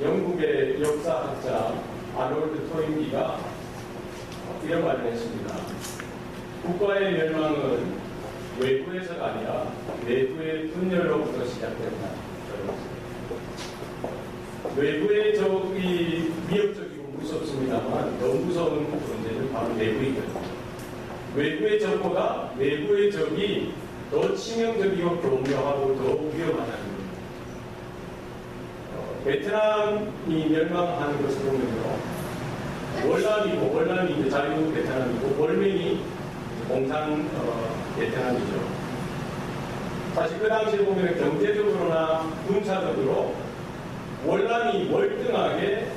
영국의 역사학자 아놀드 토인비가 이런 말을 했습니다. 국가의 멸망은 외부에서가 아니라 내부의 분열로부터 시작된다. 외부의 적이 위협적이고 무섭습니다만 더 무서운 존재는 바로 내부이거든요. 외부의 적보다 내부의 적이 더 치명적이고 교묘하고 더 위험하다는 겁니다. 베트남이 멸망하는 것을 보면요, 월남이 이제 자유 베트남이고 월맹이 공산 베트남이죠. 사실 그 당시에 보면 경제적으로나 군사적으로 월남이 월등하게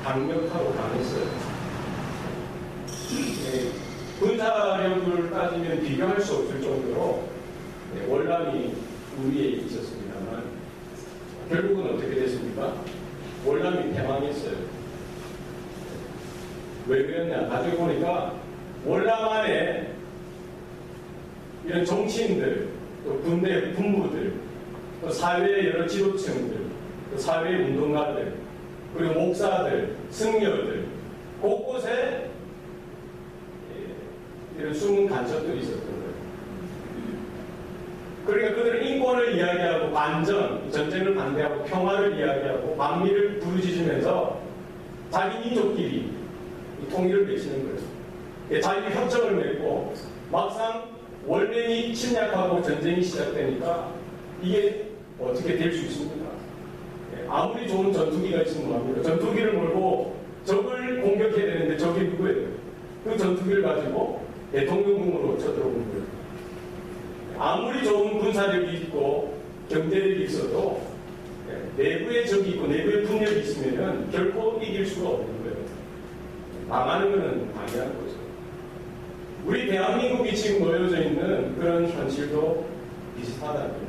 강력하고 강했어요. 군사력을 따지면 비교할 수 없을 정도로 월남이 우위에 있었습니다만 결국은 어떻게 됐습니까? 월남이 패망했어요. 왜 그랬냐? 나중에 보니까 월남 안에 이런 정치인들, 또 군대 군부들, 또 사회의 여러 지도층들, 또 사회의 운동가들, 그리고 목사들, 승려들, 곳곳에 이런 숨은 간첩들이 있었던 거예요. 그러니까 그들은 인권을 이야기하고 반전, 전쟁을 반대하고 평화를 이야기하고 반미를 부르짖으면서 자기 민족끼리 통일을 외치는 거예요. 자기 협정을 맺고 막상 월맹이 침략하고 전쟁이 시작되니까 이게 어떻게 될 수 있습니까? 아무리 좋은 전투기가 있으면 뭐합니까? 전투기를 몰고 적을 공격해야 되는데 적이 누구예요? 그 전투기를 가지고 대통령궁으로 쳐들어오는 거예요. 아무리 좋은 군사력이 있고 경제력이 있어도 내부의 적이 있고 내부의 분열이 있으면 결코 이길 수가 없는 거예요. 망하는 것은 당연한 거죠. 우리 대한민국이 지금 놓여져 있는 그런 현실도 비슷하다는 거예요.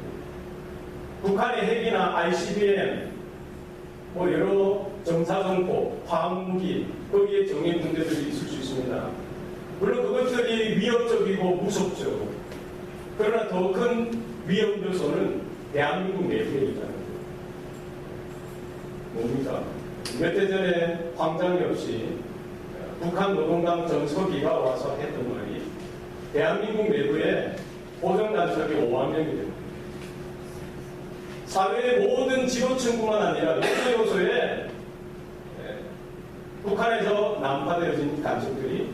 북한의 핵이나 ICBM, 여러 정사정포, 화학무기, 거기에 정의 문제들이 있을 수 있습니다. 물론 그것들이 위협적이고 무섭죠. 그러나 더 큰 위협 요소는 대한민국 내부에 있다는 거예요. 뭡니까? 몇 해 전에 황장이 없이 북한 노동당 전서기가 와서 했던 말이 대한민국 내부에 고정단속이 5만 명이 됩니다. 사회의 모든 지도층뿐만 아니라 요소요소에 북한에서 난파되어진 간첩들이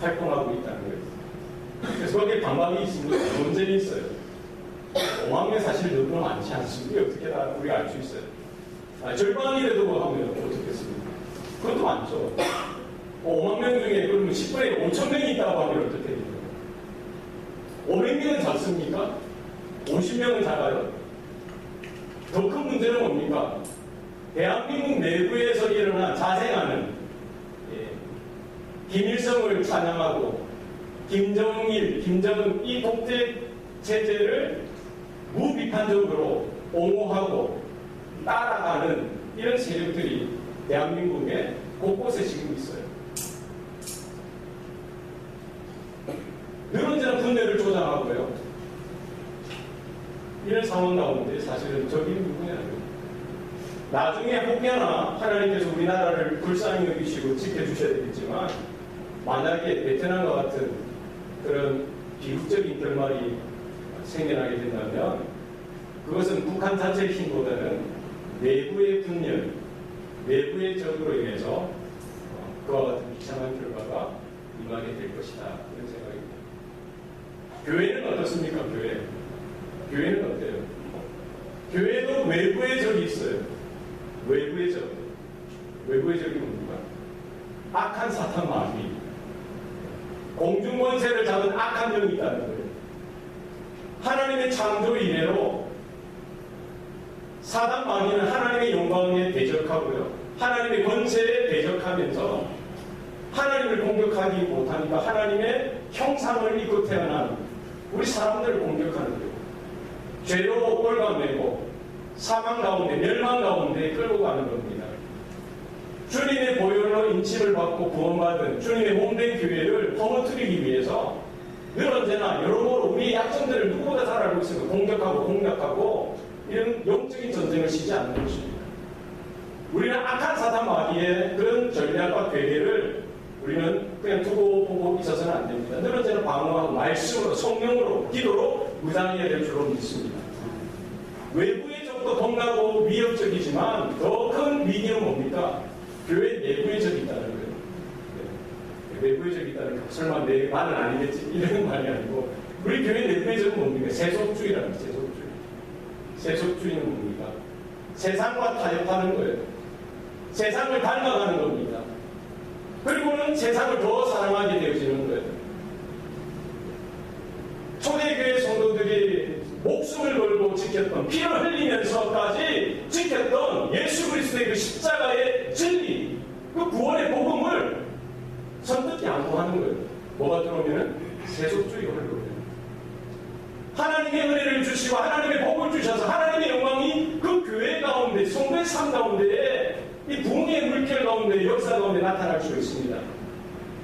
활동하고 있다는 거예요. 그래서 거기에 방법이 있습니다. 문제는 있어요. 5만 명 사실 너무 많지 않습니까? 어떻게 다 우리가 알 수 있어요. 절반이라도 하면 어떻겠습니까? 그것도 많죠. 5만 명 중에 그러면 10분의 5천 명이 있다고 하면 어떻게 됩니까? 500명은 작습니까? 50명은 작아요? 더 큰 문제는 뭡니까? 대한민국 내부에서 일어난 자생하는 김일성을 찬양하고 김정일, 김정은 이 독재 체제를 무비판적으로 옹호하고 따라가는 이런 세력들이 대한민국에 곳곳에 지금 있어요. 늘 언제나 분열을 조장하고요. 이런 상황 가운데 사실은 적이 누구냐면 나중에 혹여나 하나님께서 우리나라를 불쌍히 여기시고 지켜주셔야 되겠지만 만약에 베트남과 같은 그런 비극적인 결말이 생겨나게 된다면 그것은 북한 자체의 힘보다는 내부의 분열, 내부의 적으로 인해서 그와 같은 비참한 결과가 임하게 될 것이다. 이런 생각입니다. 교회는 어떻습니까? 교회는 어때요? 교회도 외부의 적이 있어요. 외부의 적. 외부의 적이 뭡니까? 악한 사탄 마귀. 공중권세를 잡은 악한 영이 있다는 거예요. 하나님의 창조 이래로 사단 마귀는 하나님의 영광에 대적하고요. 하나님의 권세에 대적하면서 하나님을 공격하지 못하니까 하나님의 형상을 입고 태어난 우리 사람들을 공격하는 거예요. 죄로 꼴감내고 사망 가운데 멸망 가운데 끌고 가는 겁니다. 주님의 보혈로 인침을 받고 구원받은 주님의 몸된 교회를 허무뜨리기 위해서 늘 언제나 여러모로 우리의 약점들을 누구보다 잘 알고 있으니까 공격하고 공략하고 이런 영적인 전쟁을 쉬지 않는 것입니다. 우리는 악한 사단 마귀의 그런 전략과 괴계를 우리는 그냥 두고 보고 있어서는 안 됩니다. 늘 언제나 방어하고 말씀으로, 성령으로, 기도로 무장해야 될 줄로 믿습니다. 외부의 적도 겁나고 위협적이지만 더 큰 위기는 뭡니까? 교회 내부의 적이 있다는 거예요. 네. 외부의 적이 있다는 거. 설마 내 말은 아니겠지? 이런 말이 아니고 우리 교회 내부의 적은 뭡니까? 세속주의라는 거예요. 세속주의. 세속주의는 뭡니까? 세상과 타협하는 거예요. 세상을 닮아가는 겁니다. 그리고는 세상을 더 사랑하게 되어지는 거예요. 초대교회 성도들이 목숨을 걸고 지켰던, 피를 흘리면서까지 지켰던 예수 그리스도의 그 십자가의 진리, 그 구원의 복음을 선뜻 양보하는 거예요. 뭐가 들어오면 세속주의가 흘러오면 하나님의 은혜를 주시고 하나님의 복을 주셔서 하나님의 영광이 그 교회 가운데, 성도의 삶 가운데에 이 부흥의 물결 가운데, 역사 가운데 나타날 수 있습니다.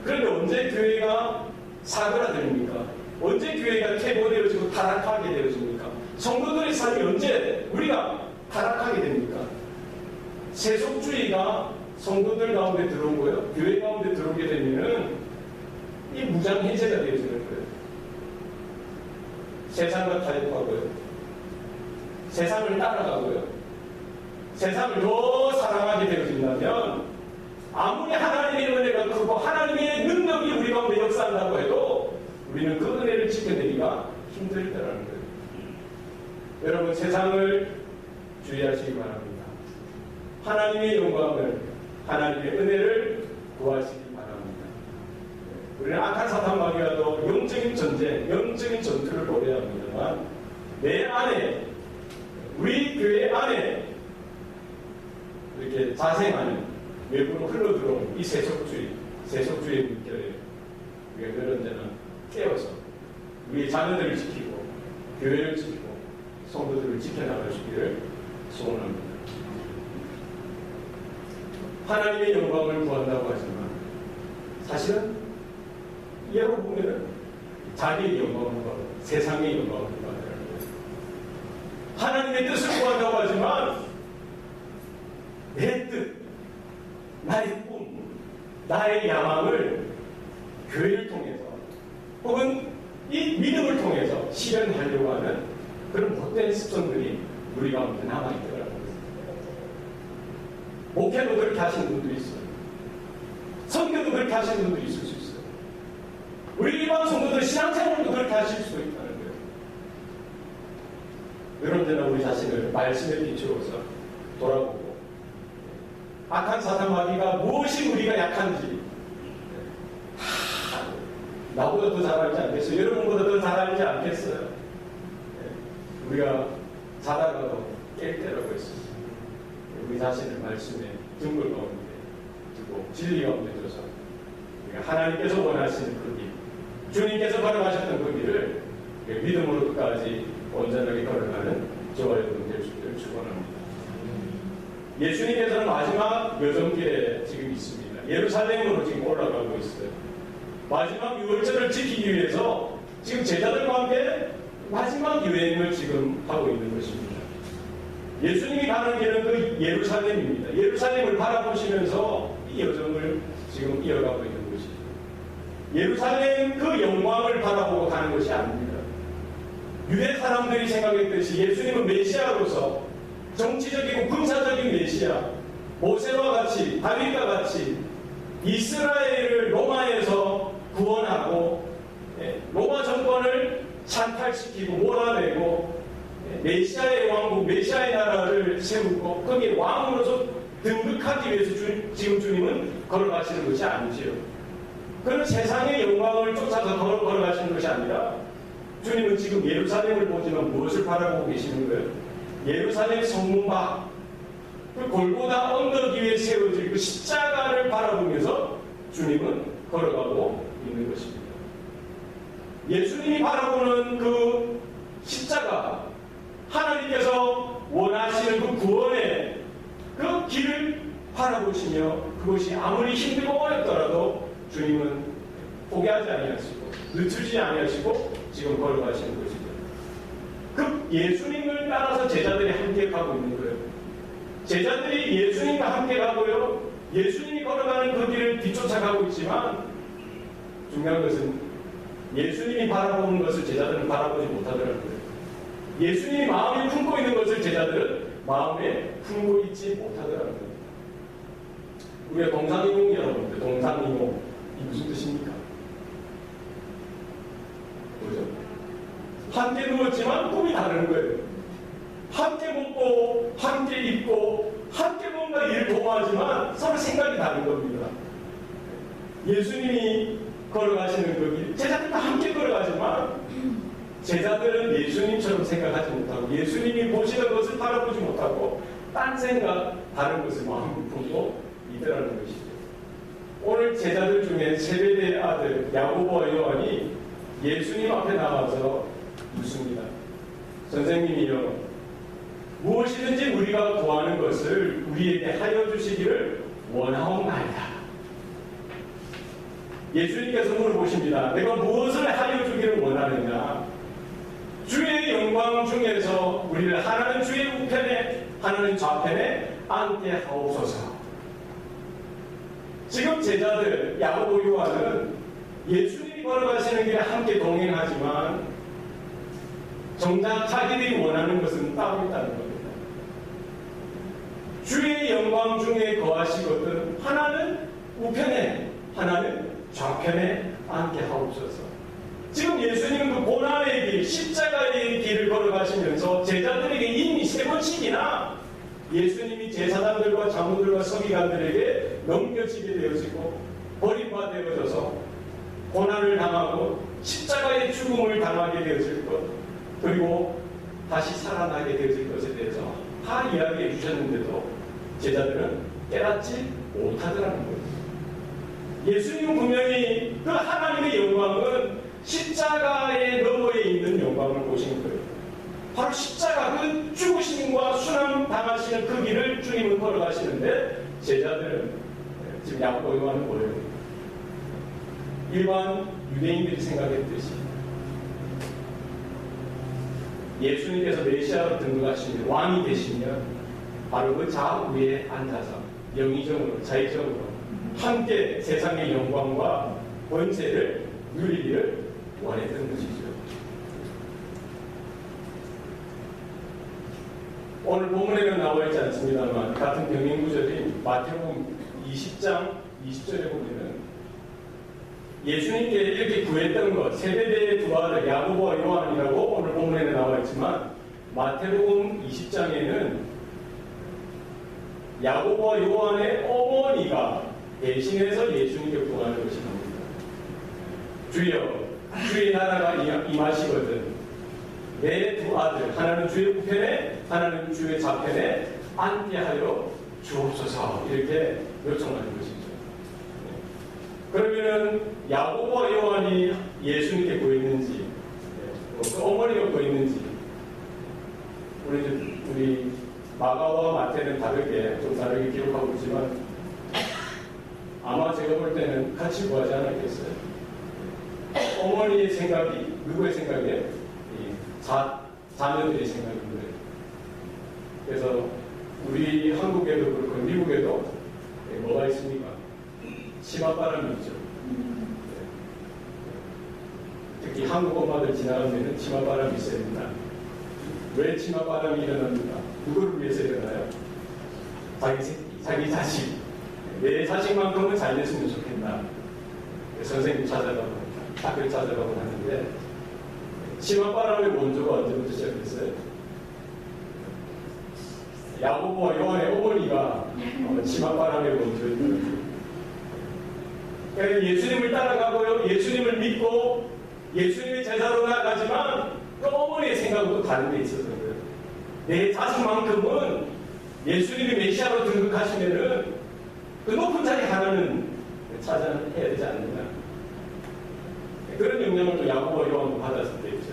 그런데 언제 교회가 사그라듭니까? 언제 교회가 퇴보되어지고 타락하게 되어집니까? 성도들의 삶이 언제 우리가 타락하게 됩니까? 세속주의가 성도들 가운데 들어오고요, 교회 가운데 들어오게 되면은 이 무장해제가 되어지는 거예요. 세상과 타협하고요, 세상을 따라가고요, 세상을 더 사랑하게 되어진다면 아무리 하나님의 은혜가 크고 하나님의 능력이 우리 가운데 역사한다고 해도 우리는 그 은혜를 지켜내기가 힘들다는 거예요. 여러분, 세상을 주의하시기 바랍니다. 하나님의 영광을, 하나님의 은혜를 구하시기 바랍니다. 우리는 악한 사탄 마귀와도 영적인 전쟁, 영적인 전투를 벌여야 합니다만 내 안에, 우리 교회 안에 이렇게 자생하는, 외부로 흘러들어오는 이 세속주의 물결에 우리가 늘 언제나 깨어서 우리의 자녀들을 지키고 교회를 지키고 성도들을 지켜나가시기를 소원합니다. 하나님의 영광을 구한다고 하지만 사실은 예로 보면 자기의 영광을 구하고 세상의 영광을 구한다는 거예요. 하나님의 뜻을 구한다고 하지만 내 뜻, 나의 꿈, 나의 야망을 교회를 통해서 혹은 이 믿음을 통해서 실현하려고 하는 그런 못된 습성들이 우리 가운데 남아있더라고요. 목회도 그렇게 하시는 분도 있어요. 선교도 그렇게 하시는 분도 있을 수 있어요. 우리 일반 성도들 신앙생활도 그렇게 하실 수 있다는 거예요. 이런 데는 우리 자신을 말씀에 비추어서 돌아보고 악한 사탄 마귀가 무엇이 우리가 약한지 나보다 더 잘 알지 않겠어요? 여러분보다 더 잘 알지 않겠어요? 우리가 자다가도 깰 때라고 했어요. 우리 자신을 말씀에 등불 가운데 두고 진리 가운데 들어서 우리가 하나님께서 원하시는 그 길, 주님께서 걸어가셨던 그 길을 믿음으로 끝까지 온전하게 걸어가는 저와 여러분 될 수 있기를 축원합니다. 예수님께서는 마지막 여정길에 지금 있습니다. 예루살렘으로 지금 올라가고 있어요. 마지막 유월절을 지키기 위해서 지금 제자들과 함께 마지막 여행을 지금 하고 있는 것입니다. 예수님이 가는 길은 그 예루살렘입니다. 예루살렘을 바라보시면서 이 여정을 지금 이어가고 있는 것이죠. 예루살렘 그 영광을 바라보고 가는 것이 아닙니다. 유대 사람들이 생각했듯이 예수님은 메시아로서 정치적이고 군사적인 메시아, 모세와 같이, 다윗과 같이 이스라엘을 로마에서 구원하고 로마 정권을 찬탈시키고 몰아내고 메시아의 왕국, 메시아의 나라를 세우고 거기에 왕으로서 등극하기 위해서 지금 주님은 걸어가시는 것이 아니지요. 그런 세상의 영광을 쫓아서 걸어가시는 것이 아니라 주님은 지금 예루살렘을 보지만 무엇을 바라보고 계시는 거예요? 예루살렘 성문 밖, 그 골고다 언덕 위에 세워질 그 십자가를 바라보면서 주님은 걸어가고 있는 것입니다. 예수님이 바라보는 그 십자가, 하나님께서 원하시는 그 구원의 그 길을 바라보시며 그것이 아무리 힘들고 어렵더라도 주님은 포기하지 아니하시고 늦추지 아니하시고 지금 걸어가시는 것입니다. 그 예수님을 따라서 제자들이 함께 가고 있는 거예요. 제자들이 예수님과 함께 예수님이 걸어가는 그 길을 뒤쫓아가고 있지만 중요한 것은 예수님이 바라보는 것을 제자들은 바라보지 못하더라고요. 예수님이 마음에 품고 있는 것을 제자들은 마음에 품고 있지 못하더라고요. 우리가 동상이몽이라고 합니다. 동상이몽. 이 무슨 뜻입니까? 그죠? 함께 누웠지만 꿈이 다른 거예요. 함께 먹고, 함께 입고, 함께 뭔가 일을 도모하지만 서로 생각이 다른 겁니다. 예수님이 걸어가시는 그 길, 제자들과 함께 걸어가지만 제자들은 예수님처럼 생각하지 못하고 예수님이 보시는 것을 바라보지 못하고 딴 생각, 다른 것을 마음에 품고 있더라는 것이죠. 오늘 제자들 중에 세베대의 아들 야고보와 요한이 예수님 앞에 나와서 묻습니다. 선생님이요, 무엇이든지 우리가 구하는 것을 우리에게 하여 주시기를 원하옵나이다. 예수님께서 물어보십니다. 내가 무엇을 하여 주기를 원하느냐? 주의 영광 중에서 우리를 하나는 주의 우편에 하나는 좌편에 앉게 하옵소서. 지금 제자들 야고보 요한은 예수님이 걸어가시는 길에 함께 동행하지만 정작 자기들이 원하는 것은 따로 있다는 겁니다. 주의 영광 중에 거하시거든 하나는 우편에 하나는 좌편에 앉게 하옵소서. 지금 예수님은 그 고난의 길, 십자가의 길을 걸어가시면서 제자들에게 이미 3번씩이나 예수님이 제사장들과 장로들과 서기관들에게 넘겨지게 되어지고 버림받아져서 고난을 당하고 십자가의 죽음을 당하게 되어질 것, 그리고 다시 살아나게 되어질 것에 대해서 다 이야기해 주셨는데도 제자들은 깨닫지 못하더라는 거예요. 예수님은 분명히 그 하나님의 영광은 십자가의 너머에 있는 영광을 보신 거예요. 바로 십자가 그 죽으심과 순환 당하시는 그 길을 주님은 걸어가시는데 제자들은 지금 야고보 요한은 뭐예요? 일반 유대인들이 생각했듯이 예수님께서 메시아로 등극하시면 왕이 되시면 바로 그 좌우에 앉아서 영의정으로 자의정으로 함께 세상의 영광과 권세를 누리기를 원했던 것이죠. 오늘 본문에는 나와 있지 않습니다만 같은 병행 구절인 마태복음 20장 20절에 보면은 예수님께 이렇게 구했던 것, 세베대의 두 아들 야고보와 요한이라고 오늘 본문에는 나와 있지만 마태복음 20장에는 야고보와 요한의 어머니가 대신해서 예수님께 구하는 것이 나옵니다. 주여, 주의 나라가 임하시거든 내 두 아들 하나는 주의 우편에 하나는 주의 좌편에 앉게 하여 주옵소서, 이렇게 요청하는 것이죠. 그러면은 야고보와 요한이 예수님께 구했는지 그 어머니가 구했는지 우리 마가와 마태는 좀 다르게 기록하고 있지만 아마 제가 볼 때는 같이 구하지 않았겠어요. 어머니의 생각이 누구의 생각이에요? 자녀들의 생각인 거예요. 그래서 우리 한국에도 그렇고 미국에도 뭐가 있습니까? 치맛바람이 있죠. 특히 한국 엄마들 지나가면 치맛바람이 있어야 된다. 왜 치맛바람이 일어납니까? 누구를 위해서 일어나요? 자기 자식. 내 자식만큼은 잘 됐으면 좋겠다. 선생님 찾아가고 학교 찾아가고 하는데 치맛바람의 원조가 언제부터 시작됐어요? 야고보와 요한의 어머니가 치맛바람의 원조였더라고요. 그러니까 예수님을 따라가고요, 예수님을 믿고 예수님의 제자로 나가지만 그 어머니의 생각은 또 다른 데 있었던 거예요. 내 자식만큼은 예수님이 메시아로 등극하시면은 그 높은 자리 하나는 찾아야 되지 않느냐. 그런 영향을 또 야고보와 요한도 받았을 때 있죠.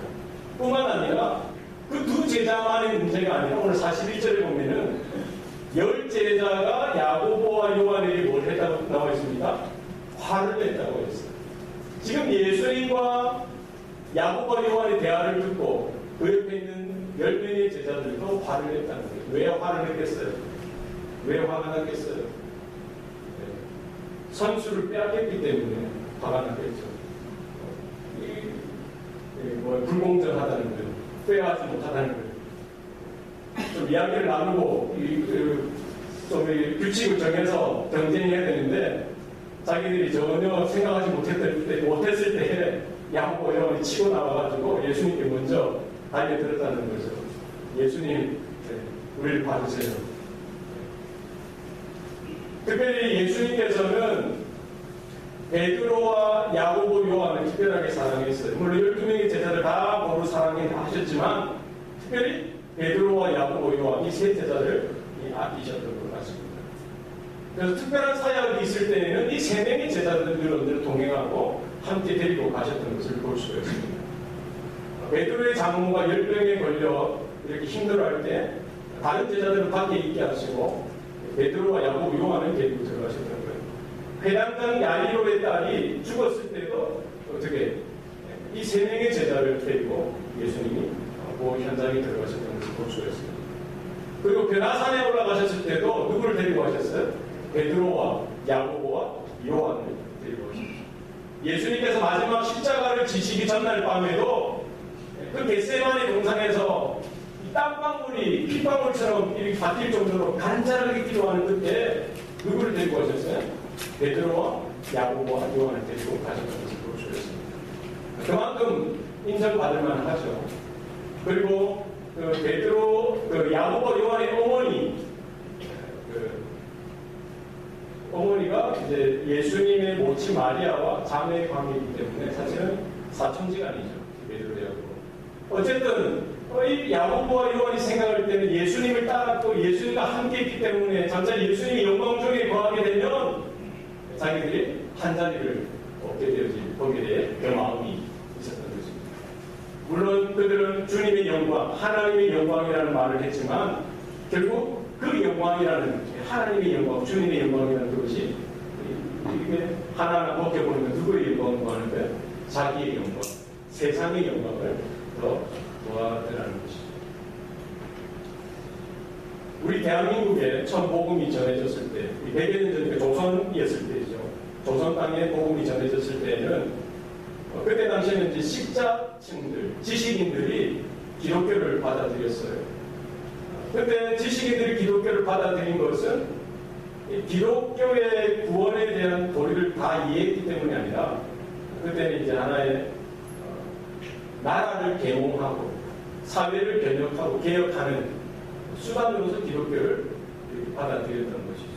뿐만 아니라 그 두 제자만의 문제가 아니라 오늘 41절에 보면은 10제자가 야고보와 요한에게 뭘 했다고 나와 있습니까? 화를 냈다고 했어요. 지금 예수님과 야고보와 요한의 대화를 듣고 그 옆에 있는 10명의 제자들도 화를 냈다는 거예요. 왜 화를 냈겠어요? 왜 화가 났겠어요? 선수를 빼앗겼기 때문에 화가 났겠죠. 불공정하다는 거예요. 빼앗지 못하다는 거예요. 좀 이야기를 나누고 좀 규칙을 정해서 경쟁해야 되는데 자기들이 전혀 생각하지 못했을 때 야고보 요한이 치고 나와가지고 예수님께 먼저 달려들었다는 거죠. 예수님, 우리를 봐주세요. 특별히 예수님께서는 베드로와 야고보 요한을 특별하게 사랑했어요. 물론 12명의 제자를 다 모두 사랑하셨지만 특별히 베드로와 야고보 요한 이 세 제자를 아끼셨던 것 같습니다. 그래서 특별한 사역이 있을 때에는 이 세 명의 제자들을 동행하고 함께 데리고 가셨던 것을 볼 수가 있습니다. 베드로의 장모가 열병에 걸려 이렇게 힘들어할 때 다른 제자들은 밖에 있게 하시고 베드로와 야고보 요한을 데리고 들어가셨던 거예요. 회당장 야이로의 딸이 죽었을 때도 어떻게 이 세 명의 제자를 데리고 예수님이 그 현장에 들어가셨던 것을 볼 수가 있습니다. 그리고 변화산에 올라가셨을 때도 누구를 데리고 가셨어요? 베드로와 야고보와 요한을 데리고 가셨어요. 예수님께서 마지막 십자가를 지시기 전날 밤에도 그 겟세마네 동산에서 땀방울이 핏방울처럼 이렇게 바뀔 정도로 간절하게 기도하는 그때 누구를 데리고 가셨어요? 베드로와 야고보와 요한을 데리고 가셨던 것을 볼 수 있습니다. 그만큼 인정받을 만하죠. 그리고 베드로, 야고보 요한의 어머니가 이제 예수님의 모친 마리아와 자매의 관계이기 때문에 사실은 사촌지간이죠. 베드로 야고보. 어쨌든 이 야고보와 요한이 생각할 때는 예수님을 따랐고 예수님과 함께했기 때문에 잠시 예수님이 영광 중에 거하게 되면 자기들이 한 자리를 얻게 되어질 대해 그 마음이 있었던 것입니다. 물론 그들은 주님의 영광, 하나님의 영광이라는 말을 했지만 결국 그 영광이라는 하나님의 영광, 주님의 영광이라는 것이 이게 하나하나 벗겨보는 누구의 영광을 구하는데 자기의 영광, 세상의 영광을 더 도와드라는 것이죠. 우리 대한민국에 처음 복음이 전해졌을 때, 100여 년 전에 조선이었을 때죠. 조선 땅에 복음이 전해졌을 때는 그때 당시에는 이제 식자층들, 지식인들이 기독교를 받아들였어요. 그때 지식인들이 기독교를 받아들인 것은 기독교의 구원에 대한 도리를 다 이해했기 때문이 아니라 그때는 이제 하나의 나라를 계몽하고 사회를 변혁하고 개혁하는 수단으로서 기독교를 받아들였던 것이죠.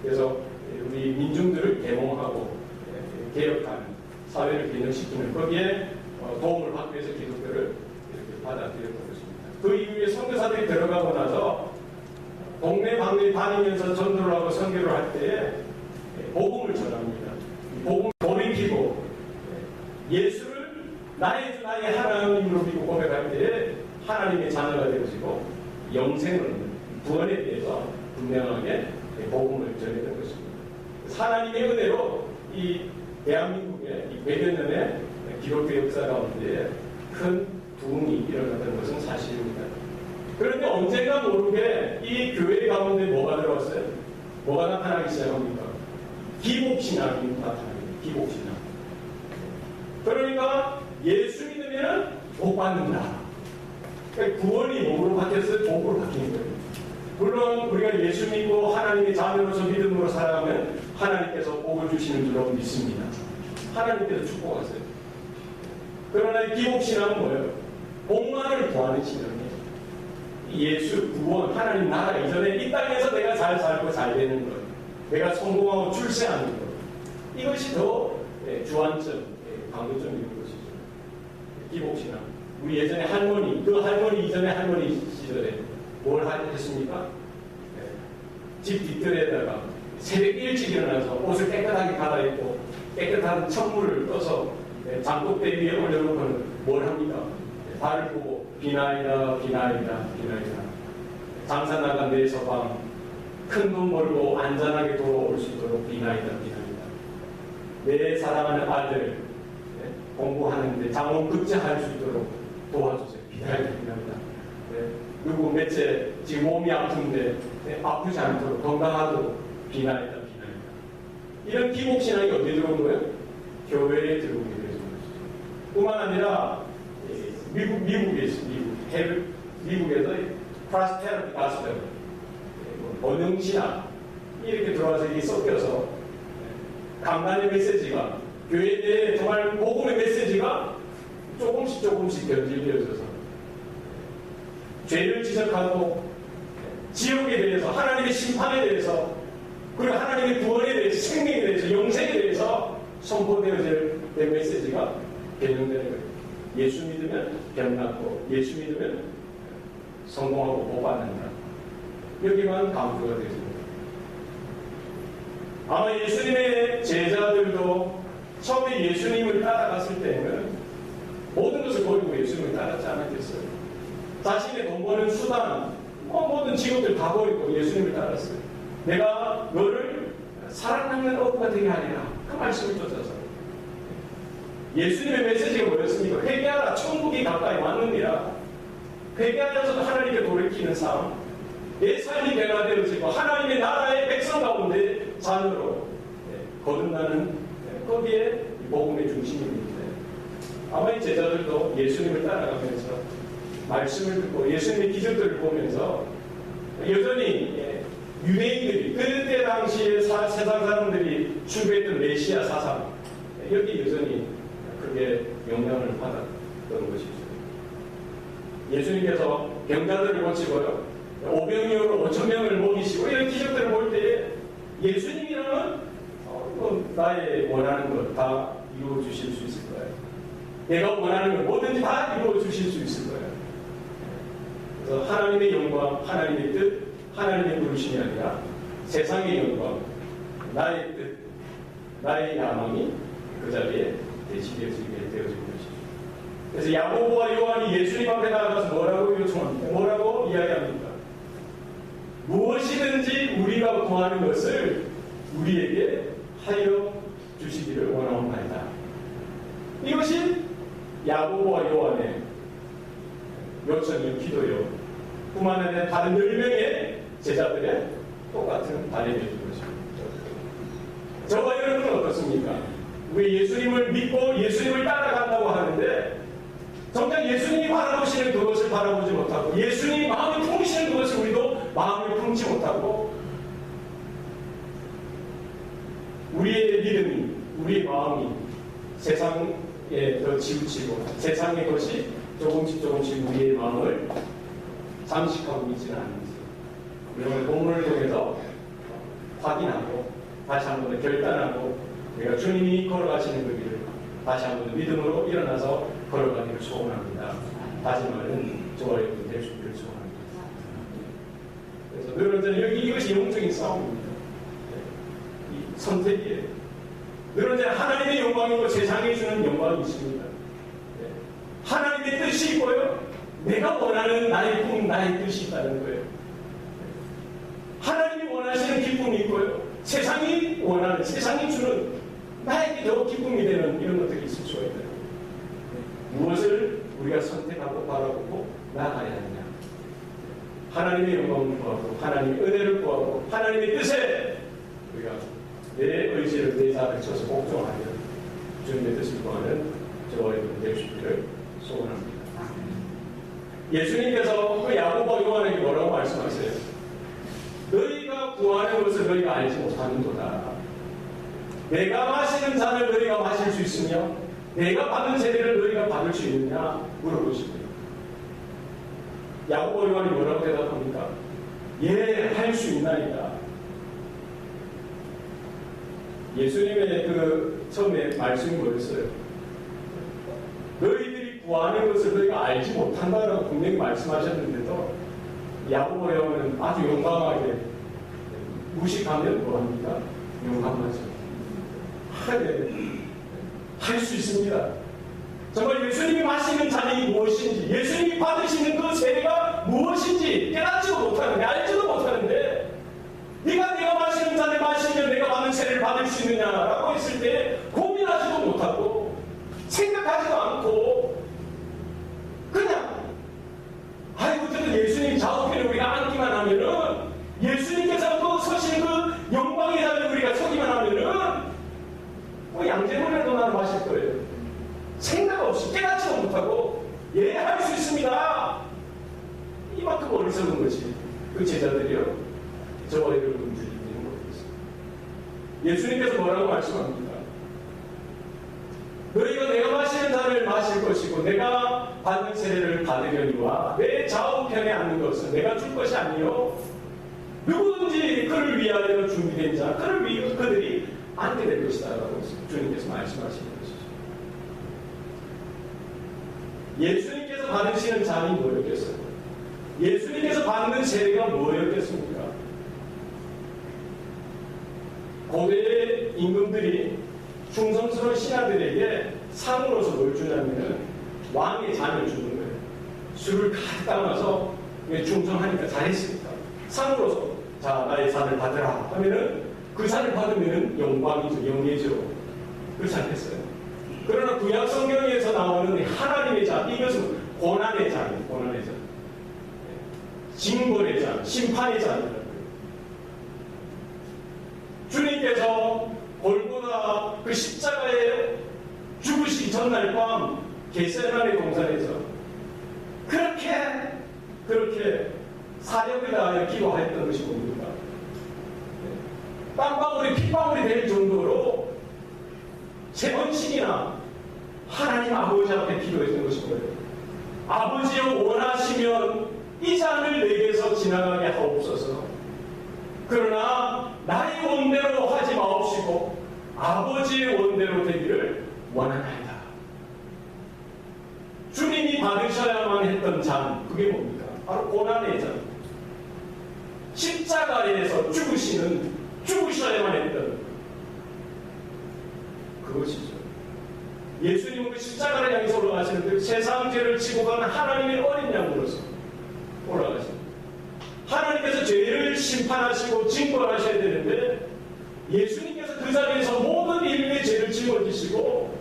그래서 우리 민중들을 계몽하고 개혁하는 사회를 변혁시키는 거기에 도움을 받기 위해서 기독교를 이렇게 받아들였던 것입니다. 그 이후에 선교사들이 들어가고 나서 동네 방네 다니면서 전도를 하고 선교를 할 때에 복음을 전합니다. 복음을 돌이키고 예수를 나의 주 나의 하나님으로 믿고 고백할 때에 하나님의 자녀가 되어지고 영생을 구원에 대해서 분명하게 복음을 전했던 것입니다. 하나님의 은혜로 이 대한민국의 100여 년의 기독교 역사 가운데 큰 부흥이 일어났던 것은 사실입니다. 그런데 언젠가 모르게 이 교회 가운데 뭐가 들어왔어요? 뭐가 나타나기 시작합니까? 기복신앙이 나타납니다. 기복신앙. 그러니까 예수 믿으면 복 받는다. 그러니까 구원이 뭐로 바뀌었어요? 복으로 바뀌는 거예요. 물론 우리가 예수 믿고 하나님의 자녀로서 믿음으로 살아가면 하나님께서 복을 주시는 줄로 믿습니다. 하나님께서 축복하세요. 그러나 기복신앙은 뭐예요? 복만을 구하는 신앙이에요. 예수, 구원, 하나님 나라 이전에 이 땅에서 내가 잘 살고 잘 되는 것, 내가 성공하고 출세하는 것, 이것이 더 주안점, 강조점인 것이죠. 기복신앙. 우리 예전에 할머니, 그 할머니 이전에 할머니 시절에 뭘 하셨습니까? 집 뒷뜰에다가 새벽 일찍 일어나서 옷을 깨끗하게 갈아입고 깨끗한 천물을 떠서 장독대 위에 올려놓고는 뭘 합니까? 발을 보고 비나이다 비나이다 비나이다 장사 나간 내 서방 큰 돈 벌고 안전하게 돌아올 수 있도록 비나이다 비나이다 내 사랑하는 아들 공부하는데 장원 급제할 수 있도록 도와주세요. 비나이다 비나이다 누구 몇째 지금 몸이 아픈데 아프지 않도록 건강하도록 비나이다 비나이다 이런 기복신앙이 어디에 들어온 거예요? 교회에 들어오게 되는 거죠. 뿐만 아니라 미국에 있습니다. 미국에서 프라스페리티 가스펠, 번영신학 이렇게 들어와서 이게 섞여서 강단의 메시지가 교회에 대해 정말 복음의 메시지가 조금씩 변질되어져서 죄를 지적하고 지옥에 대해서 하나님의 심판에 대해서 그리고 하나님의 구원에 대해서 생명에 대해서 영생에 대해서 선포되어질 메시지가 변형되는 거예요. 예수 믿으면 병 낫고 예수 믿으면 성공하고 복 받는다. 여기만 강조가 되습니다. 아마 예수님의 제자들도 처음에 예수님을 따라갔을 때는 모든 것을 버리고 예수님을 따랐지 않았겠어요. 자신의 돈 버는 수단, 모든 직업들 다 버리고 예수님을 따랐어요. 내가 너를 사랑하는 어부가 되게 하리라. 그 말씀을 쫓아서. 예수님의 메시지가 뭐였습니까? 회개하라. 천국이 가까이 왔느니라. 회개하면서도 하나님께 돌이키는 삶. 내 삶이 변화되어지고 하나님의 나라의 백성 가운데 자녀로 거듭나는 거기에 복음의 중심입니다. 아마 이 제자들도 예수님을 따라가면서 말씀을 듣고 예수님의 기적들을 보면서 여전히 유대인들이 그때 당시에 세상 사람들이 추구했던 메시아 사상 여기 여전히 그게 영향을 받았던 것이죠. 예수님께서 병자들을 고치고요 500명으로 5,000명을 먹이시고 이런 기적들을 볼 때에 예수님이라면 나의 원하는 것 다 이루어 주실 수 있을 거예요. 내가 원하는 것 뭐든지 다 이루어 주실 수 있을 거예요. 그래서 하나님의 영광, 하나님의 뜻, 하나님의 부르심이 아니라 세상의 영광, 나의 뜻, 나의 야망이 그 자리에 대시되어지게 되어진 것이죠. 그래서 야고보와 요한이 예수님 앞에 나가서 뭐라고 요청합니까? 뭐라고 이야기합니까? 무엇이든지 우리가 구하는 것을 우리에게 하여 주시기를 원하옵나이다. 이것이 야고보와 요한의 요청이요, 기도요. 뿐만 아니라 다른 10명의 제자들의 똑같은 바램이 된 것입니다. 저와 여러분은 어떻습니까? 우리 예수님을 믿고 예수님을 따라간다고 하는데 정작 예수님이 바라보시는 그것을 바라보지 못하고 예수님이 마음에 품으시는 그것을 우리도 마음에 품지 못하고 우리의 믿음이 우리의 마음이 세상에 더 치우치고 세상의 것이 조금씩 우리의 마음을 잠식하고 있지는 않은지 이런 본문을 통해서 확인하고 다시 한번 결단하고 내가 주님이 걸어가시는 그 길을 다시 한번 믿음으로 일어나서 걸어가기를 소원합니다. 다시 말은 저와 여러분 될 수 있기를 소원합니다. 그래서 늘 언제나 여기 이것이 영적인 싸움입니다. 이 선택이에요. 늘 언제나 하나님의 영광이고 세상에 주는 영광이 있습니다. 하나님의 뜻이 있고요. 내가 원하는 나의 꿈, 나의 뜻이 있다는 거예요. 하나님이 원하시는 기쁨이 있고요. 세상이 원하는, 세상이 주는 나에게 더 기쁨이 되는 이런 것들이 있을 수가 있다. 무엇을 우리가 선택하고 바라보고 나아가야 하느냐. 하나님의 영광을 구하고 하나님의 은혜를 구하고 하나님의 뜻에 우리가 내 의지를 내 자를 쳐서 복종하며 주님의 뜻을 구하는 저와 여러분 될 수 있기를 소원합니다. 예수님께서 그 야고보와 요한에게 뭐라고 말씀하세요? 너희가 구하는 것을 너희가 알지 못하는도다. 내가 마시는 잔을 너희가 마실 수 있으며 내가 받는 세례를 너희가 받을 수 있느냐 물어보십니다. 야고보와 요한이 뭐라고 대답합니까? 예, 할 수 있나이다. 예수님의 그 처음에 말씀이 뭐였어요? 너희들이 구하는 것을 너희가 알지 못한다라고 분명히 말씀하셨는데도 야고보와 요한은 아주 용감하게 무식하면 뭐합니까? 용감하죠. 할 수 있습니다. 정말 예수님이 마시는 잔이 무엇인지 예수님이 받으시는 그 세례가 무엇인지 깨닫지도 못하는데 알지도 못하는데 네가 내가 마시는 잔을 마시면 내가 받는 세례를 받을 수 있느냐라고 했을 때 고민하지도 못하고 생각하지도 않고 그냥 어쨌든 예수님 좌우편에 우리가 앉기만 하면은 예수님께서 그 서신 그 영광의 자리에 우리가 서기만 하면은 어리석은 것이 그 제자들이요 저와 여러분들이 있는 것이죠. 예수님께서 뭐라고 말씀합니까? 너희가 내가 마시는 잔을 마실 것이고 내가 받는 세례를 받으려니와 내 좌우편에 앉는 것은 내가 줄 것이 아니요 누구든지 그를 위하여 준비된 자 그들이 앉게 될 것이다 라고 주님께서 말씀하시는 것이죠. 예수님께서 받으시는 잔이 뭐였겠어요? 예수님께서 받는 세례가 뭐였겠습니까? 고대 임금들이 충성스러운 신하들에게 상으로서 뭘 주냐면 왕의 잔을 주는 거예요. 술을 가득 담아서 충성하니까 잘했으니까 상으로서 자 나의 잔을 받으라 하면은 그 잔을 받으면 영광이죠, 영예죠. 그 잔했어요. 그러나 구약 성경에서 나오는 하나님의 잔, 이것은 고난의 잔이에요. 고난의 잔, 징벌의 잔, 심판의 잔이라고요. 주님께서 골고다 그 십자가에 죽으시기 전날 밤 겟세마네 동산에서 그렇게 사력을 다하여 기도하였던 것이 뭡니까? 땀방울이 핏방울이 될 정도로 3번씩이나 하나님 아버지 앞에 기도했던 것이 뭐예요? 아버지여 원하시면 이 잔을 내게서 지나가게 하옵소서. 그러나 나의 원대로 하지 마옵시고 아버지의 원대로 되기를 원하나이다. 주님이 받으셔야만 했던 잔, 그게 뭡니까? 바로 고난의 잔. 십자가에서 죽으셔야만 했던 그것이죠. 예수님은 그 십자가를 향해서 올라가시는데 세상 죄를 지고 가는 하나님의 어린 양으로서 올라가십니다. 하나님께서 죄를 심판하시고 징벌하셔야 되는데 예수님께서 그 자리에서 모든 인류의 죄를 짊어지시고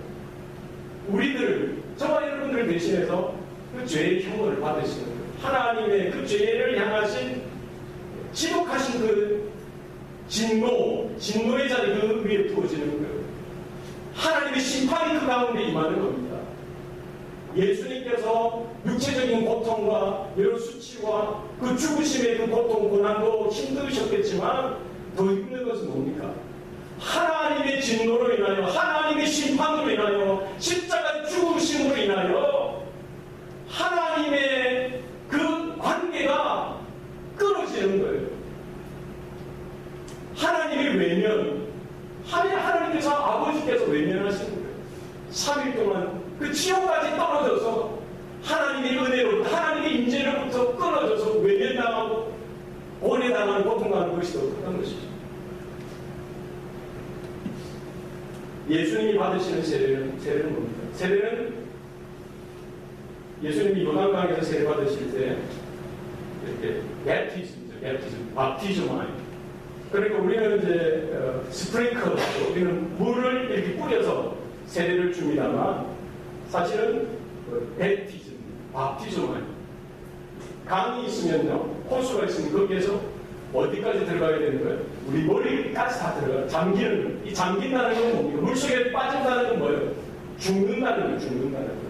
우리들, 저와 여러분들을 대신해서 그 죄의 형벌을 받으시는 거예요. 하나님의 그 죄를 향하신 지독하신 그 진노의 자리 그 위에 두어지는 거예요. 하나님의 심판이 그 가운데 임하는 겁니다. 예수님께서 육체적인 고통과 여러 수치와 그 죽으심의 그 고통, 고난도 힘드셨겠지만 더 힘든 것은 뭡니까? 하나님의 진노로 인하여, 하나님의 심판으로 인하여, 십자가 죽으심으로 인하여 하나님의 그 관계가 끊어지는 거예요. 하나님의 외면, 하나님께서 아버지께서 외면하시는 거예요. 3일 동안 그 지옥까지 떨어져서 하나님의 은혜로, 하나님의 임재로부터 끊어져서 외면당하고 원해당하는 고통당하는 것이 더 컸던 것이죠. 예수님이 받으시는 세례는 뭡니까? 세례는 예수님이 요단강에서 세례 받으실 때 이렇게 베티즘, 밥티즘하이. 그러니까 우리는 이제 스프링클, 우리는 물을 이렇게 뿌려서 세례를 줍니다만 사실은 베티즘, 밥티즘하이. 강이 있으면요, 호수가 있으면 거기에서 어디까지 들어가야 되는 거예요? 우리 머리까지 다 들어가요. 잠기는, 이 잠긴다는 건 뭡니까? 물속에 빠진다는 건 뭐예요? 죽는다는 거예요. 죽는다는 거예요.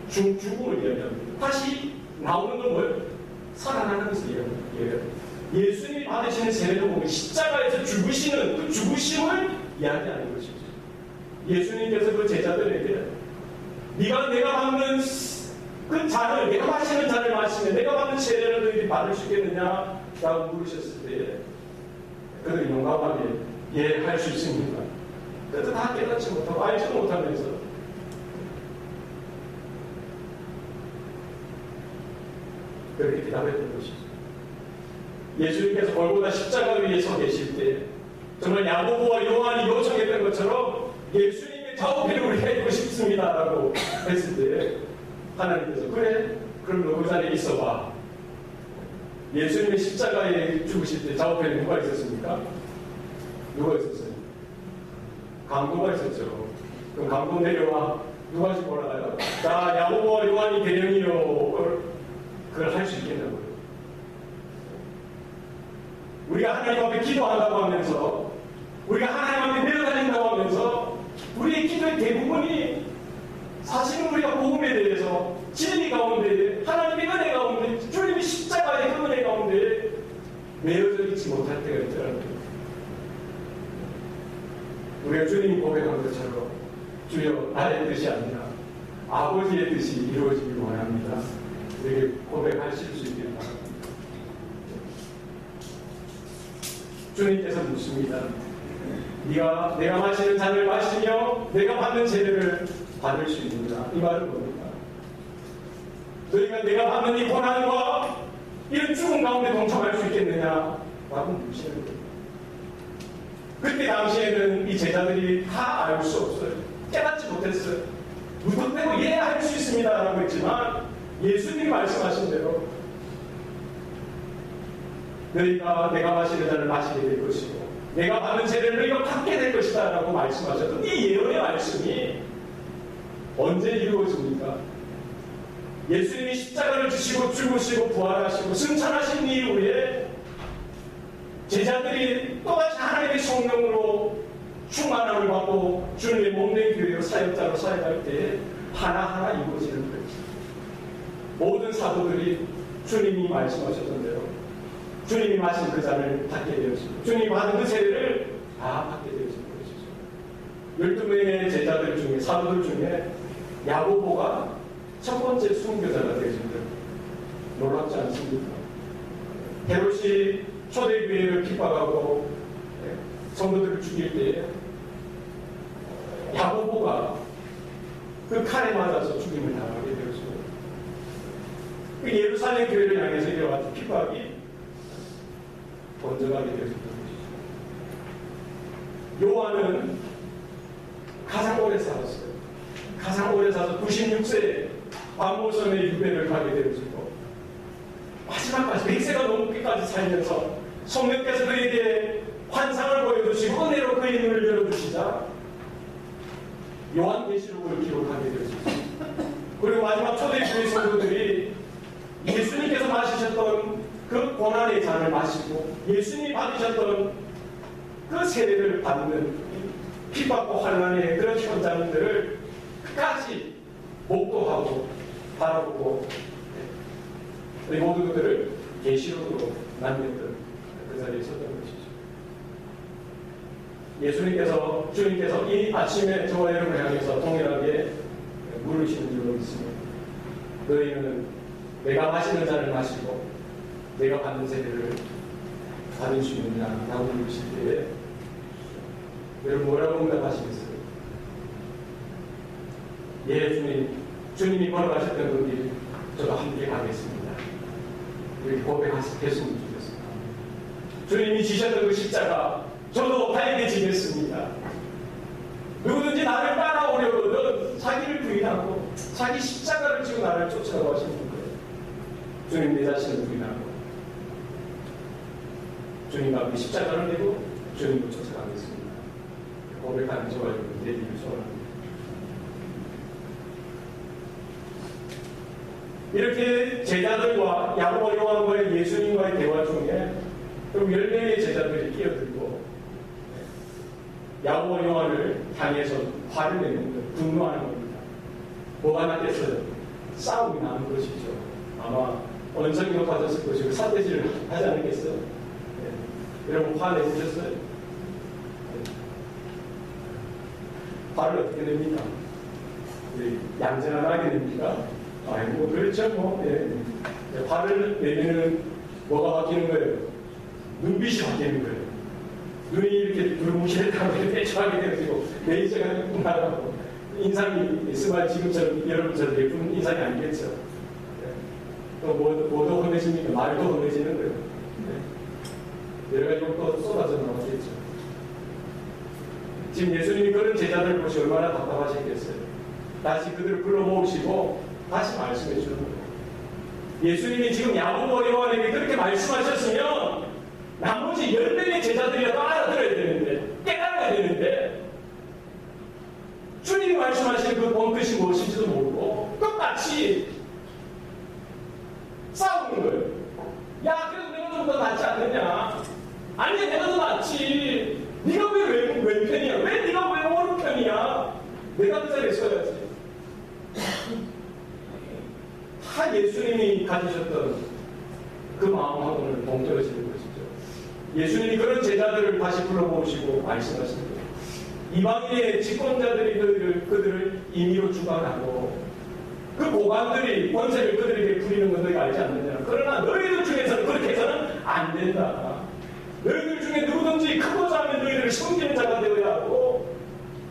그래서 죽음을 이야기합니다. 다시 나오는 건 뭐예요? 살아나는 것을 이야기합니다. 예수님이 받으시는 세례를 보면 십자가에서 죽으시는 그 죽으심을 이야기하는 것이죠. 예수님께서 그 제자들에게 네가 내가 받는 그 잔을, 내가 마시는 잔을 마시면 내가 받는 세례를 너희들이 받을 수 있겠느냐? 라고 물으셨을 때 그들이 용감하게 예, 할 수 있습니다. 그래도 다 깨닫지 못하고 알지도 못하면서 그렇게 대답했던 것이죠. 예수님께서 골고다 십자가 위에 서 계실 때 정말 야고보와 요한이 요청했던 것처럼 예수님의 좌우편에 우리가 있고 싶습니다 라고 했을 때 하나님께서 그래? 그럼 너 그 자리에 있어봐. 예수님의 십자가에 죽으실 때 좌우편에 누가 있었습니까? 누가 있었어요? 강도가 있었죠. 그럼 강도 내려와. 누가 지금 올라가요? 자, 야고보와 요한이 대령이요. 그걸 할 수 있겠냐고요. 우리가 하나님 앞에 기도한다고 하면서, 우리가 하나님 앞에 내려다닌다고 하면서, 우리의 기도의 대부분이 사실은 우리가 복음에 대해서 진리 가운데, 하나님의 은혜 가운데, 주님의 십자가 매여져 있지 못할 때가 있더라고요. 우리가 주님이 고백한 것처럼 주여 나의 뜻이 아니라 아버지의 뜻이 이루어지길 원합니다. 이렇게 고백하실 수 있기를 바랍니다. 주님께서 묻습니다. 내가 마시는 잔을 마시며 내가 받는 세례를 받을 수 있느냐? 이 말은 뭡니까? 너희가 내가 받는 이 고난과 이런 죽음 가운데 동참할 수 있겠느냐? 라고 묻시는 거예요. 그때 당시에는 이 제자들이 다 알 수 없어요. 깨닫지 못했어요. 무턱대고 할 수 있습니다 라고 했지만 예수님이 말씀하신 대로 너희가 내가 마시는 잔을 마시게 될 것이고 내가 받는 세례를 너희가 받게 될 것이다 라고 말씀하셨던 이 예언의 말씀이 언제 이루어집니까? 예수님이 십자가를 지시고 죽으시고 부활하시고 승천하신 이후에 제자들이 또다시 하나님의 성령으로 충만함을 받고 주님의 몸된 교회로 사역자로 사역할 때에 하나하나 이루어지는 거예요. 모든 사도들이 주님이 말씀하셨던 대로 주님이 마신 그 잔을 받게 되었습니다. 주님이 받은 그 세례를 다 받게 되었습니다. 12명의 제자들 중에 사도들 중에 야고보가 첫 번째 순교자가 되었습니다. 놀랍지 않습니까? 헤롯이 초대교회를 핍박하고 성도들을 죽일 때에 야고보가 그 칼에 맞아서 죽임을 당하게 되었습니다. 그 예루살렘 교회를 향해서 이러한 핍박이 번져가게 되었습니다. 요한은 가장 오래 살았어요. 가장 오래 살아서 96세에 반모섬의 유배를 가게 되었고 마지막까지 100세가 넘기까지 살면서 성령께서 그에게 환상을 보여주시고 은혜로 그의 눈을 열어주시자 요한계시록을 기록하게 되었습니다. 그리고 마지막 초대교회 성도들이 예수님께서 마시셨던 그 고난의 잔을 마시고 예수님이 받으셨던 그 세례를 받는 핍박과 환난의 그런 현장들을 끝까지 목도하고 바라보고 이 모든 것들을 계시록으로 남겼던 그 자리에 있었던 것이죠. 주님께서 이 아침에 저와 여러분을 향해서 동일하게 물으시는 줄로 믿습니다. 너희는 내가 마시는 잔을 마시고 내가 받는 세례를 받을 수 있느냐 라고 물으실 때에 여러분 뭐라고 응답하시겠어요? 예 주님이 걸어가셨던 그 길 저도 함께 가겠습니다. 이렇게 고백했으면 좋겠습니다. 주님이 지셨던 그 십자가 저도 달게 지겠습니다. 누구든지 나를 따라오려거든 자기를 부인하고 자기 십자가를 지고 나를 쫓아가고 하시는 거예요. 주님 내 자신을 부인하고 주님 앞에 십자가를 내고 주님을 쫓아가겠습니다. 고백하는 저와 여러분 되기를 소원합니다. 이렇게 제자들과 야고보 요한과의 예수님과의 대화 중에 또 10명의 제자들이 끼어들고 야고보 요한을 향해서 화를 내는 거예요. 분노하는 겁니다. 뭐가 났겠어요? 싸움이 나는 것이죠. 아마 언성이 높아졌을 것이고 사태질을 하지 않겠어요? 네. 여러분 화내보셨어요? 네. 화를 어떻게 냅니까? 네. 양전을 하게 됩니까? 아이고 그렇죠 뭐. 예. 화를 내면은 뭐가 바뀌는 거예요? 눈빛이 바뀌는 거예요. 눈이 이렇게 두루뭉실하고 이렇게 떼쳐하게 되어지고 레이저가 나가고 인상이 스마일 지금처럼 여러분처럼 예쁜 인상이 아니겠죠. 예. 또 뭐도 혼내십니까? 말도 혼내지는 거예요. 예. 여러 가지 또 쏟아져 나오겠죠. 지금 예수님이 그런 제자들 보시 얼마나 답답하시겠어요. 다시 그들을 불러 모으시고 다시 말씀해 주는 거예요. 예수님이 지금 야고보 요한에게 그렇게 말씀하셨으면 나머지 10명의 제자들이라도 알아들어야 되는데 깨달아야 되는데 주님이 말씀하신 그 본 뜻이 무엇인지도 모르고 똑같이 싸우는 거예요. 야 그래도 내가 좀 더 낫지 않느냐. 아니 내가 더 낫지. 네가 왜 왼편이야. 왜 네가 왜 오른편이야. 내가 그 자리에 서야지. 다 예수님이 가지셨던 그 마음하고는 동떨어지는 것이죠. 예수님이 그런 제자들을 다시 불러모으시고 말씀하시는 거예요. 이방인의 집권자들이 그들을 임의로 주관하고 그 고관들이 권세를 그들에게 부리는 건 너희가 알지 않느냐. 그러나 너희들 중에서는 그렇게 해서는 안 된다. 너희들 중에 누구든지 크고자 하면 너희들을 섬기는 자가 되어야 하고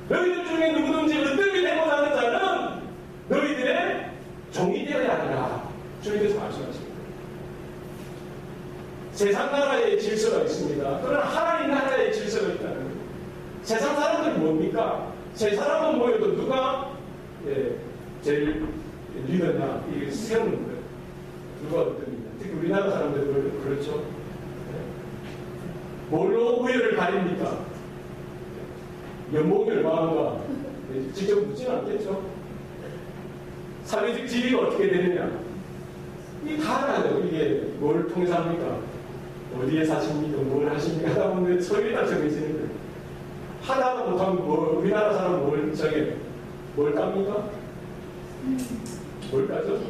너희들 중에 누구든지 으뜸이 되고자 하는 자는 너희들의 종이 되어야 하라. 주님께서 말씀하십니다. 세상 나라의 질서가 있습니다. 그러나 하나님 나라의 질서가 있다는 거예요. 세상 사람들은 뭡니까? 세 사람은 모여도 누가 제일 리더냐 이게 세우는 거예요. 누가 어떻습니까? 특히 우리나라 사람들은 그렇죠. 뭘로 우열을 가립니까? 연봉이 얼마인가? 직접 묻지는 않겠죠. 사회적 지위가 어떻게 되느냐? 이게 다 알아요. 이게 뭘 통해서 합니까? 어디에 사십니까? 뭘 하십니까? 하다 보면 서열이 다 정해지는 거예요. 하나도 못하면 우리나라 사람은 뭘 정해? 뭘 깝니까? 뭘 까죠?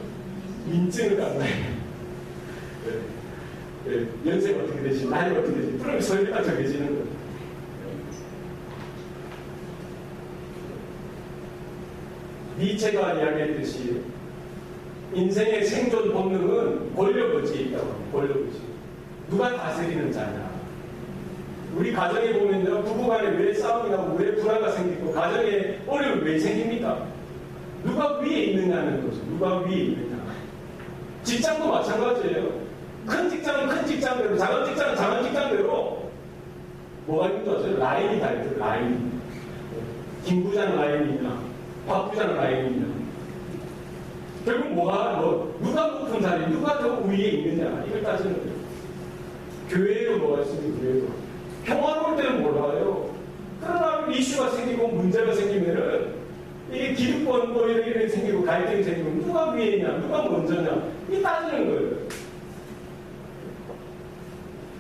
인증을 깐다요. 연세가 어떻게 되지? 나이가 어떻게 되지? 그럼 서열이 다 정해지는 거예요. 니체가 이야기했듯이 인생의 생존 본능은 권력의지에 있다고 합니다. 권력의지. 누가 다스리는 자냐. 우리 가정에 보면요, 부부간에 왜 싸움이 나고 왜 불화가 생기고 가정에 어려움이 왜 생깁니까? 누가 위에 있느냐는 거죠. 누가 위에 있느냐. 직장도 마찬가지예요. 큰 직장은 큰 직장대로, 작은 직장은 작은 직장대로 뭐가 있는 줄 아세요? 라인이 다 있어요. 라인. 김 부장 라인이냐, 박 부장 라인이냐. 결국 누가 높은 자리, 누가 더 위에 있느냐 이걸 따지는 거예요. 교회에도 뭐가 있습니까? 교회도. 평화로울 때는 몰라요. 그러나 이슈가 생기고 문제가 생기면은 이게 기득권 뭐 이런 게 생기고 갈등이 생기고 누가 위에 있냐, 누가 먼저냐 이 따지는 거예요.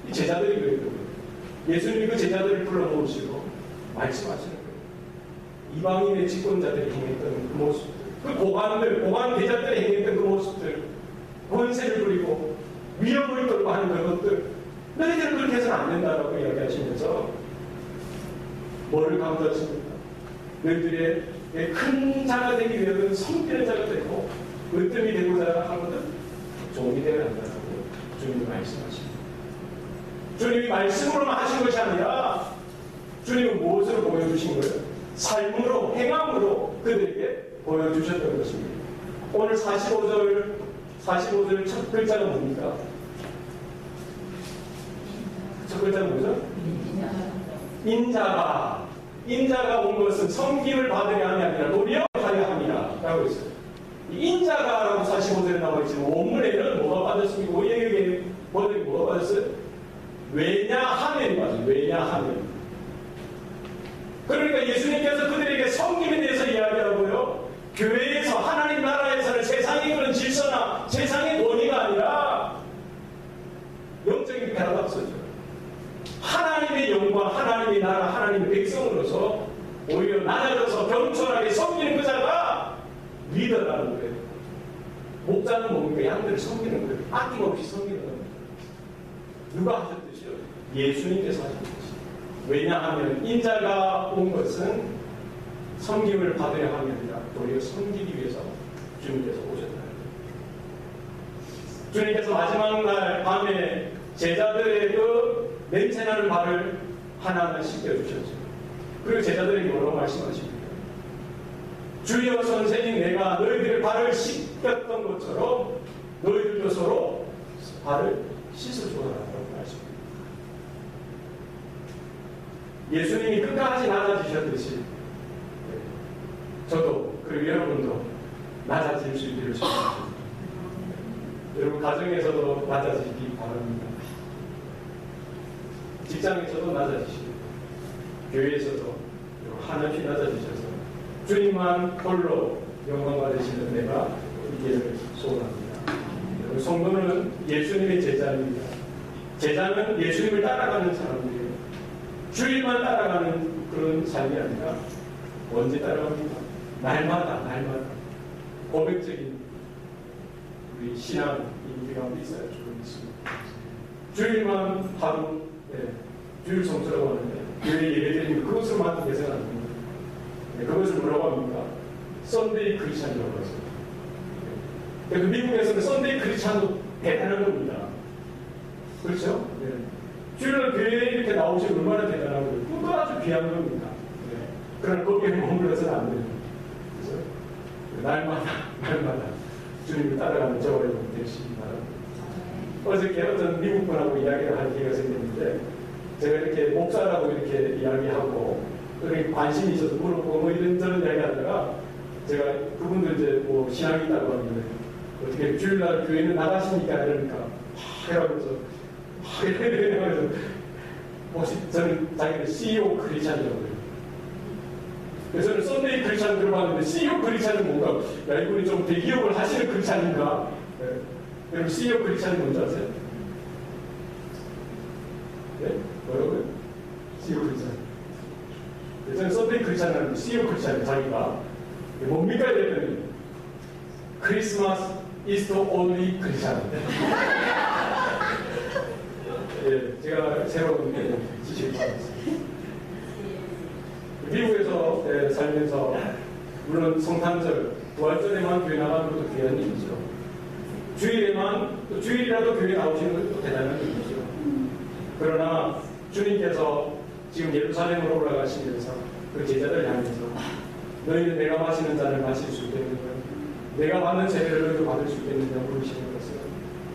이 제자들이 그래요. 예수님이 그 제자들을 불러모으시고 말씀하시는 거예요. 이방인의 집권자들이 행했던 그 모습들, 그 고관 대자들이 행했던 그 모습들, 권세를 부리고 위협을 끌고 하는 그것들, 너희들은 그렇게 해서는 안 된다라고 이야기하시면서 뭐를 강조하십니까? 너희들의 큰 자가 되기 위해서는 섬기는 자가 되고 으뜸이 되고자 하거든 종이 되어야 한다고 주님이 말씀하십니다. 주님이 말씀으로만 하신 것이 아니라 주님은 무엇으로 보여주신 거예요? 삶으로, 행함으로 그들에게 보여주셨던 것입니다. 오늘 45절 첫 글자가 뭡니까? 첫 글자는 뭐죠? 인자가 온 것은 섬김을 받으려 함이 아니라 노력하려 함이라 라고 했어요. 인자가라고 45절에 나와 있지만 원문에는 뭐가 빠졌습니까? 원문에 뭐가 빠졌어요? 왜냐하면 맞아요. 왜냐하면. 그러니까 예수님께서 그들에게 섬김에 대해서 이야기하고요. 교회에서 하나님 나라에서는 세상의 그런 질서나 세상의 논의가 아니라 영적인 패러독스죠. 하나님의 영광, 하나님의 나라, 하나님의 백성으로서 오히려 낮아져서 겸손하게 섬기는 그 자가 리더라는 거예요. 목자는 뭡니까? 양들을 섬기는 거예요. 아낌없이 섬기는 겁니다. 누가 하셨듯이요? 예수님께서 하셨듯이. 왜냐하면 인자가 온 것은 섬김을 받으려 함이 아니라 도리어 섬기기 위해서 주님께서 오셨다는 거예요. 주님께서 마지막 날 밤에 제자들의 그 냄새나는 발을 하나하나 씻겨주셨죠. 그리고 제자들에게 뭐라고 말씀하십니까? 주여 선생님, 내가 너희들의 발을 씻겼던 것처럼 너희들도 서로 발을 씻어주어라라고 말씀합니다. 예수님이 끝까지 낮아지셨듯이 저도 그리고 여러분도 낮아질 수 있기를 소원합니다. 여러분 가정에서도 낮아지기 바랍니다. 직장에서도 낮아지시고 교회에서도 한없이 낮아지셔서 주님만 홀로 영광 받으시는 내가 있기를 소원합니다. 성도는 예수님의 제자입니다. 제자는 예수님을 따라가는 사람들이에요. 주일만 따라가는 그런 삶이 아니라 언제 따라갑니까? 날마다 고백적인 우리 신앙 인기 가운데 있어야 주로 있습니다. 주일만 하루 주일 성수라고 하는데 교회 예배드리면 그것으로만 계세가 안 됩니다. 그것을 뭐라고 합니까? 썬데이 크리스찬이라고 하죠. 그 미국에서는 썬데이 크리스찬도 대단한 겁니다. 그렇죠? 주일날 교회에 이렇게 나오시면 얼마나 대단하고요. 그거 아주 귀한 겁니다. 그러나 거기에 머물러서는 안 됩니다. 그래서 날마다 주님을 따라가는 저와 여러분 되시기 바랍니다. 어저께 어떤 미국 분하고 이야기를 할 기회가 생겼는데 제가 이렇게 목사라고 이렇게 이야기하고 그렇게 관심이 있어서 물어보고 뭐 이런저런 이야기 하다가 제가 그분들 이제 뭐 신앙이 있다고 하는데 어떻게 주일날 교회는 나가시니까 이러니까 이러면서 이러면서 혹시 저는 자기는 CEO 크리스찬이라고 해요. 그래서 저는 썬데이 크리스찬 들어봤는데 CEO 크리스찬은 뭔가 야 이분이 좀 대기업을 하시는 크리스찬인가? 여러분 CEO 크리스찬이 뭔지 아세요? 네? 뭐라고요? CEO 크리스찬. 저는 썬데이 크리스찬은 CEO 크리스찬이 자기가 뭡니까 이랬더니 크리스마스 이스터 올리 크리스찬. 예, 제가 새로운 지식을 받았습니다. 미국에서 살면서 물론 성탄절, 부활절에만 교회 나가는 것도 귀한 일이죠. 주일에만 또 주일이라도 교회 나오시는 것도 대단한 일이죠. 그러나 주님께서 지금 예루살렘으로 올라가시면서 그 제자들 향해서 너희는 내가 마시는 잔을 마실 수 있겠느냐, 내가 받는 세례를 너희도 받을 수 있겠느냐 물으시는 것은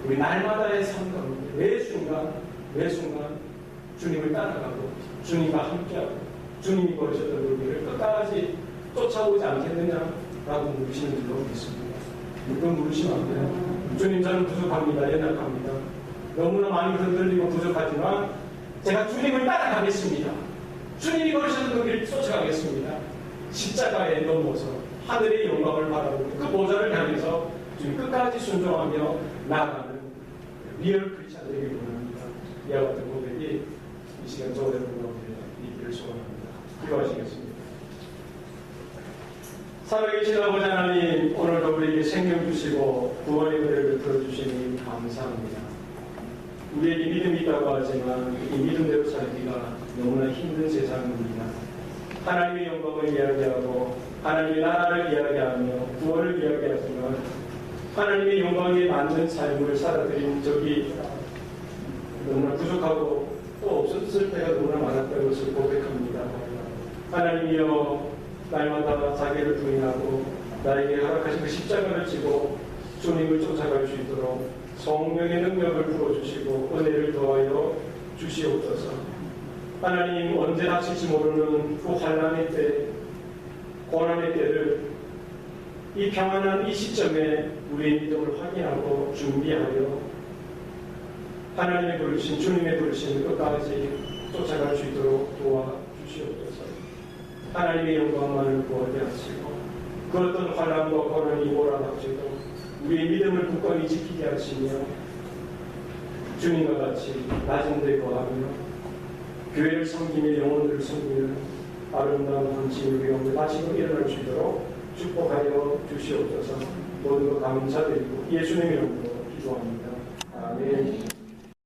우리 날마다의 삶 가운데 매 순간 주님을 따라가고 주님과 함께하고 주님이 걸으셨던 그 길을 끝까지 쫓아오지 않겠느냐라고 물으시는 줄로 믿습니다. 그건 물으시면 안 돼요. 주님 저는 부족합니다. 연약합니다. 너무나 많이 흔들리고 부족하지만 제가 주님을 따라가겠습니다. 주님이 걸으셨던 그 길을 쫓아가겠습니다. 십자가에 넘어서 하늘의 영광을 바라보고 그 보좌를 향해서 주님 끝까지 순종하며 나아가는 리얼 크리스찬 되기를 원합니다. 이와 같은 고백이 이 시간 저와 여러분 가운데 있기를 소원합니다. 기도하시겠습니다. 살아계신 아버지 하나님, 오늘도 우리에게 생명 주시고 구원의 은혜를 들어주시니 감사합니다. 우리에게 믿음이 있다고 하지만 이 믿음대로 살기가 너무나 힘든 세상입니다. 하나님의 영광을 이야기하고 하나님의 나라를 이야기하며 구원을 이야기하지만 하나님의 영광에 맞는 삶을 살아드린 적이 너무나 부족하고 또 없었을 때가 너무나 많았다는 것을 고백합니다. 하나님이여, 날마다 자기를 부인하고 나에게 허락하신 그 십자가를 지고 주님을 쫓아갈 수 있도록 성령의 능력을 부어주시고 은혜를 더하여 주시옵소서. 하나님, 언제 닥칠지 모르는 그 환난의 때, 고난의 때를 이 평안한 이 시점에 우리의 믿음을 확인하고 준비하여 하나님의 부르신, 주님의 부르신 끝까지 쫓아갈 수 있도록 도와주시옵소서. 하나님의 영광만을 구하게 하시고 그 어떤 환난과 고난이 몰아닥쳐도 우리의 믿음을 굳건히 지키게 하시며 주님과 같이 낮은 데 거하며 교회를 섬기며 영혼들을 섬기며 아름다운 헌신 우리 가운데 다시금 일어날 수 있도록 축복하여 주시옵소서. 모든 것 감사드리고 예수님의 이름으로 기도합니다. 아멘.